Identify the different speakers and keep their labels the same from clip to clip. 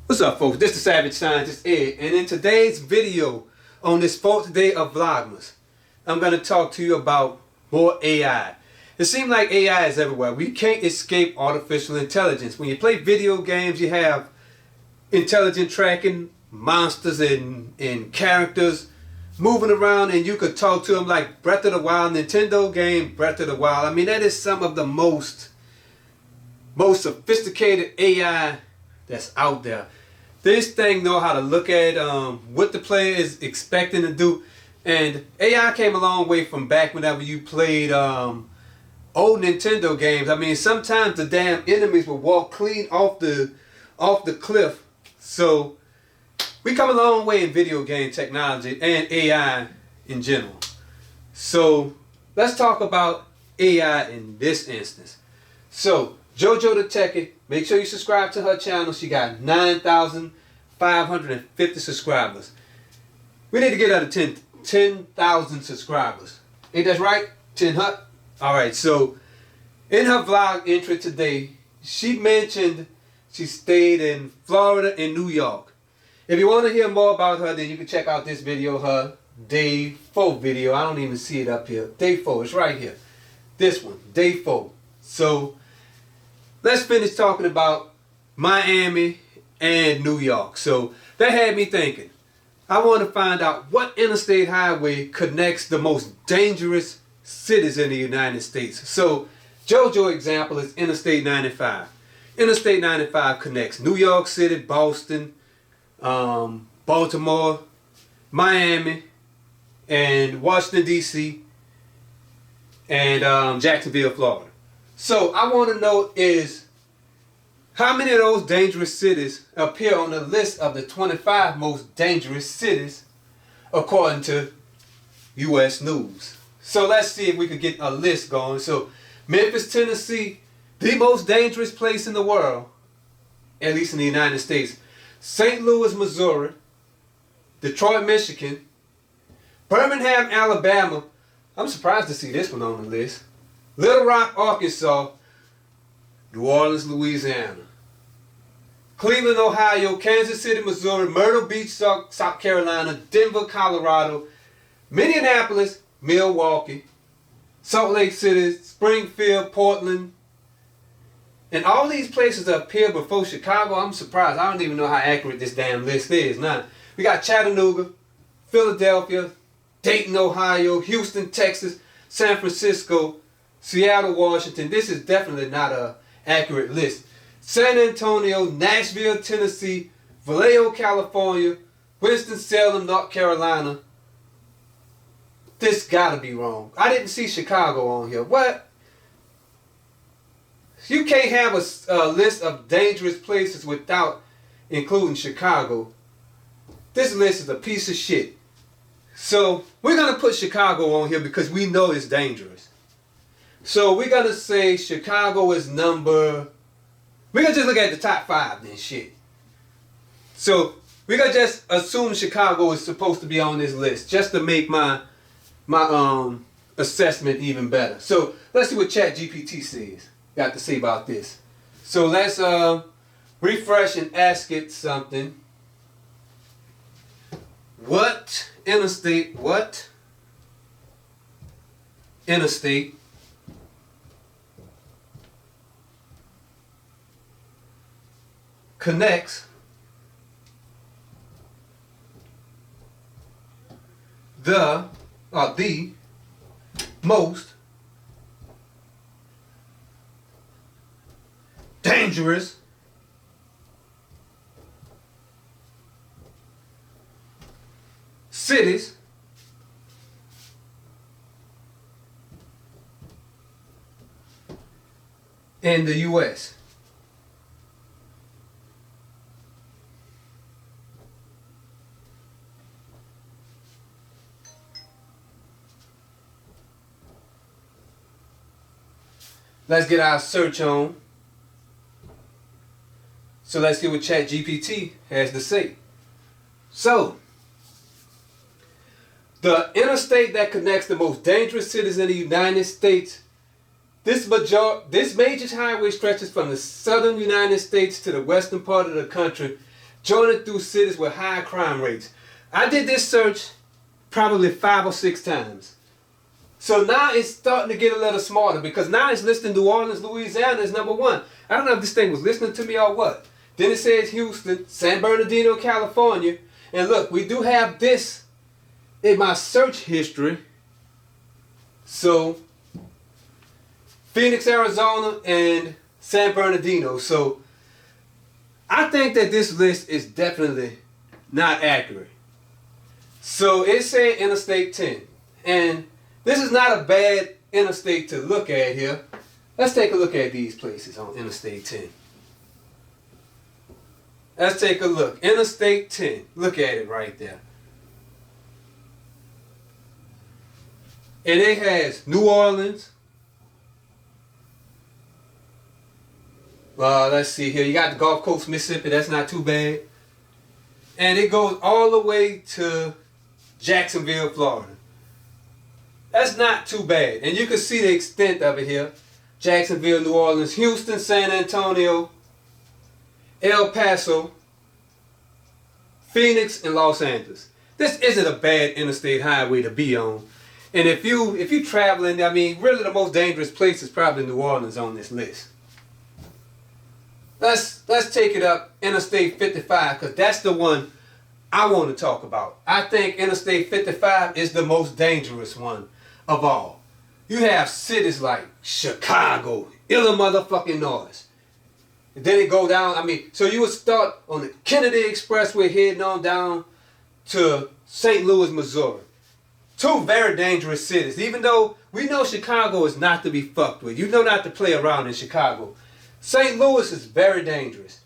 Speaker 1: What's up, folks? This is Savage Scientist Ed, and in today's video on this 4th day of Vlogmas, I'm going to talk to you about more AI. It seems like AI is everywhere. We can't escape artificial intelligence. When you play video games, you have intelligent tracking, monsters and characters moving around, and you could talk to them like Breath of the Wild, Nintendo game Breath of the Wild. I mean, that is some of the most sophisticated AI that's out there. This thing know how to look at what the player is expecting to do, and AI came a long way from back whenever you played old Nintendo games. I mean, sometimes the damn enemies will walk clean off the cliff. So we come a long way in video game technology and AI in general. So let's talk about AI in this instance. So JoJo the Techie, make sure you subscribe to her channel. She got 9,550 subscribers. We need to get her to 10,000 subscribers. Ain't that right? 10,000? Alright, so in her vlog entry today, she mentioned she stayed in Florida and New York. If you want to hear more about her, then you can check out this video, her day 4 video. I don't even see it up here. Day 4, it's right here. This one, day 4. So let's finish talking about Miami and New York. So that had me thinking. I want to find out what interstate highway connects the most dangerous cities in the United States. So JoJo example is Interstate 95. Interstate 95 connects New York City, Boston, Baltimore, Miami, and Washington, D.C., and Jacksonville, Florida. So I want to know is how many of those dangerous cities appear on the list of the 25 most dangerous cities according to U.S. News. So let's see if we could get a list going. So Memphis, Tennessee, the most dangerous place in the world, at least in the United States. St. Louis, Missouri, Detroit, Michigan, Birmingham, Alabama. I'm surprised to see this one on the list. Little Rock, Arkansas, New Orleans, Louisiana, Cleveland, Ohio, Kansas City, Missouri, Myrtle Beach, South Carolina, Denver, Colorado, Minneapolis, Milwaukee, Salt Lake City, Springfield, Portland, and all these places appear before Chicago. I'm surprised. I don't even know how accurate this damn list is. Now, we got Chattanooga, Philadelphia, Dayton, Ohio, Houston, Texas, San Francisco, Seattle, Washington. This is definitely not an accurate list. San Antonio, Nashville, Tennessee, Vallejo, California, Winston-Salem, North Carolina. This gotta be wrong. I didn't see Chicago on here. What? You can't have a list of dangerous places without including Chicago. This list is a piece of shit. So we're gonna put Chicago on here because we know it's dangerous. So we're gonna say Chicago is number. We're gonna just look at the top 5 then shit. So we're gonna just assume Chicago is supposed to be on this list just to make my assessment even better. So let's see what GPT says. Got to say about this. So let's refresh and ask it something. What interstate connects the most dangerous cities in the U.S. Let's get our search on. So let's see what ChatGPT has to say. So, the interstate that connects the most dangerous cities in the United States This major highway stretches from the southern United States to the western part of the country, journey through cities with high crime rates. I did this search probably 5 or 6 times. So now it's starting to get a little smarter because now it's listing New Orleans, Louisiana as #1. I don't know if this thing was listening to me or what. Then it says Houston, San Bernardino, California. And look, we do have this in my search history. So, Phoenix, Arizona, and San Bernardino. So, I think that this list is definitely not accurate. So, it said Interstate 10. And this is not a bad interstate to look at here. Let's take a look at these places on Interstate 10. Let's take a look. Interstate 10. Look at it right there. And it has New Orleans. Let's see here. You got the Gulf Coast, Mississippi. That's not too bad. And it goes all the way to Jacksonville, Florida. That's not too bad. And you can see the extent of it here. Jacksonville, New Orleans, Houston, San Antonio, El Paso, Phoenix, and Los Angeles. This isn't a bad interstate highway to be on. And if you traveling, I mean, really the most dangerous place is probably New Orleans on this list. Let's take it up Interstate 55 because that's the one I want to talk about. I think Interstate 55 is the most dangerous one of all. You have cities like Chicago, Illinois. And then it go down, I mean, so you would start on the Kennedy Expressway heading on down to St. Louis, Missouri. 2 very dangerous cities. Even though we know Chicago is not to be fucked with. You know not to play around in Chicago. St. Louis is very dangerous.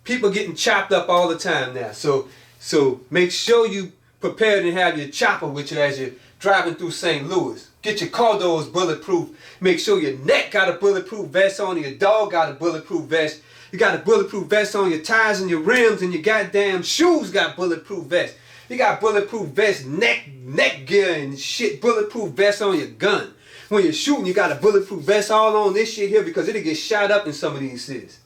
Speaker 1: People getting chopped up all the time now. So make sure you prepared and have your chopper with you as you're driving through St. Louis. Get your car doors bulletproof. Make sure your neck got a bulletproof vest on. Your dog got a bulletproof vest. You got a bulletproof vest on your tires and your rims, and your goddamn shoes got bulletproof vests. You got bulletproof vest, neck gear and shit, bulletproof vest on your gun. When you're shooting, you got a bulletproof vest all on this shit here because it'll get shot up in some of these cities.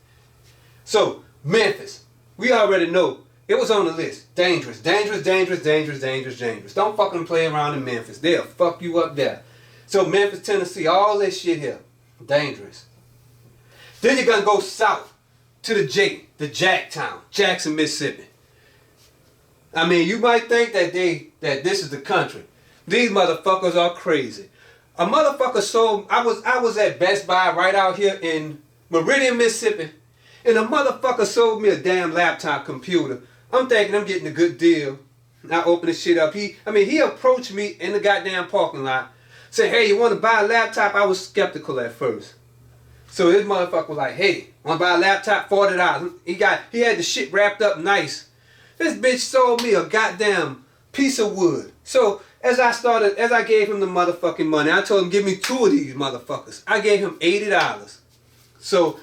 Speaker 1: So, Memphis, we already know it was on the list. Dangerous, dangerous, dangerous, dangerous, dangerous, dangerous. Don't fucking play around in Memphis. They'll fuck you up there. So Memphis, Tennessee, all this shit here, dangerous. Then you're gonna go south to the Jacktown, Jackson, Mississippi. I mean, you might think that this is the country. These motherfuckers are crazy. A motherfucker sold. I was at Best Buy right out here in Meridian, Mississippi, and a motherfucker sold me a damn laptop computer. I'm thinking I'm getting a good deal. I open this shit up. He approached me in the goddamn parking lot, said, "Hey, you want to buy a laptop?" I was skeptical at first. So this motherfucker was like, "Hey, want to buy a laptop? $40." He had the shit wrapped up nice. This bitch sold me a goddamn piece of wood. So as I gave him the motherfucking money, I told him, "Give me 2 of these motherfuckers." I gave him $80. So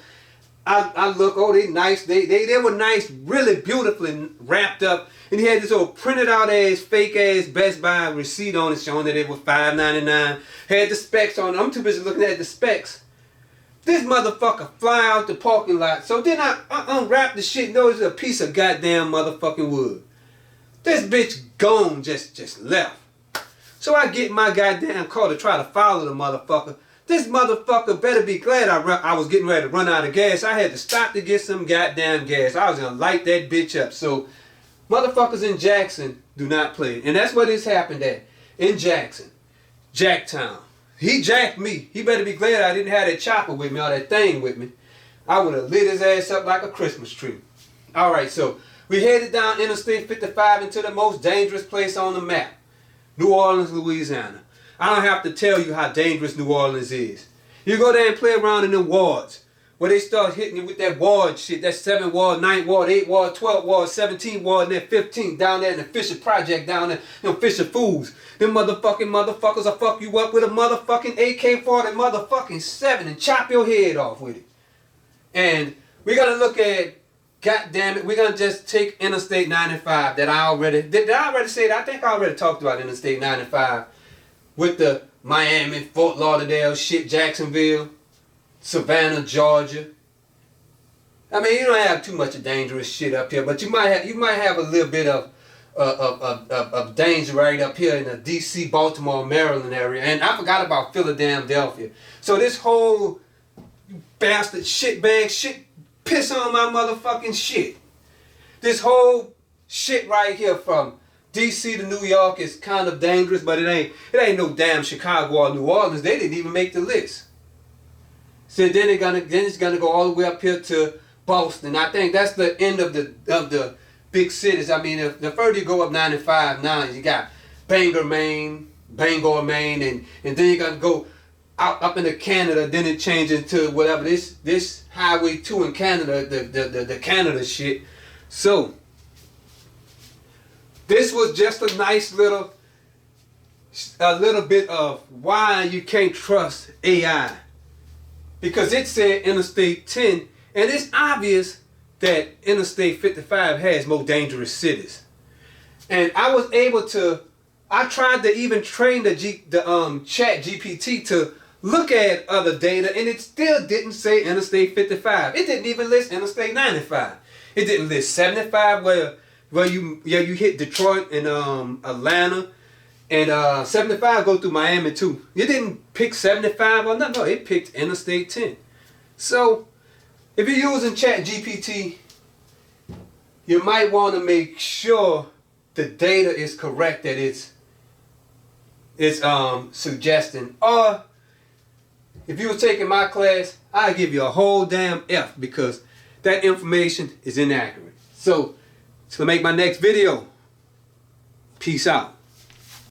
Speaker 1: I look, oh, they nice. They were nice, really beautifully wrapped up. And he had this old printed out ass, fake ass Best Buy receipt on it showing that it was $5.99. Had the specs on it. I'm too busy looking at the specs. This motherfucker fly out the parking lot. So then I unwrap the shit. No, it's a piece of goddamn motherfucking wood. This bitch gone, just left. So I get my goddamn car to try to follow the motherfucker. This motherfucker better be glad I was getting ready to run out of gas. I had to stop to get some goddamn gas. I was gonna light that bitch up. So motherfuckers in Jackson do not play. And that's where this happened at. In Jackson. Jacktown. He jacked me. He better be glad I didn't have that chopper with me or that thing with me. I would have lit his ass up like a Christmas tree. Alright, so we headed down Interstate 55 into the most dangerous place on the map. New Orleans, Louisiana. I don't have to tell you how dangerous New Orleans is. You go there and play around in the wards. Where they start hitting you with that ward shit. That 7 ward, 9 ward, 8 ward, 12 ward, 17 ward, and then 15 down there in the Fisher Project down there. Them Fisher fools. Them motherfuckers will fuck you up with a motherfucking AK-40 motherfucking 7 and chop your head off with it. And we're going to look at, goddamn it, we're going to just take Interstate 95 that I already, did I already say that? I think I already talked about Interstate 95 with the Miami, Fort Lauderdale shit, Jacksonville, Savannah, Georgia. I mean, you don't have too much of dangerous shit up here, but you might have a little bit of danger right up here in the DC, Baltimore, Maryland area. And I forgot about Philadelphia. So this whole bastard shitbag shit piss on my motherfucking shit. This whole shit right here from DC to New York is kind of dangerous, but it ain't no damn Chicago or New Orleans. They didn't even make the list. So then it's gonna go all the way up here to Boston. I think that's the end of the big cities. I mean, the further you go up 95 now, you got Bangor, Maine, and then you're gonna go out up into Canada. Then it changes to whatever this Highway 2 in Canada, the Canada shit. So this was just a nice little bit of why you can't trust AI, because it said Interstate 10, and it's obvious that Interstate 55 has more dangerous cities. And I was able to, I tried to even train the Chat GPT to look at other data, and it still didn't say Interstate 55. It didn't even list Interstate 95. It didn't list 75 where you hit Detroit and Atlanta, and 75 go through Miami too. It didn't pick 75 or nothing. No, it picked Interstate 10. So if you're using Chat GPT, you might want to make sure the data is correct that it's suggesting. Or if you were taking my class, I'd give you a whole damn F, because that information is inaccurate. So to make my next video, peace out.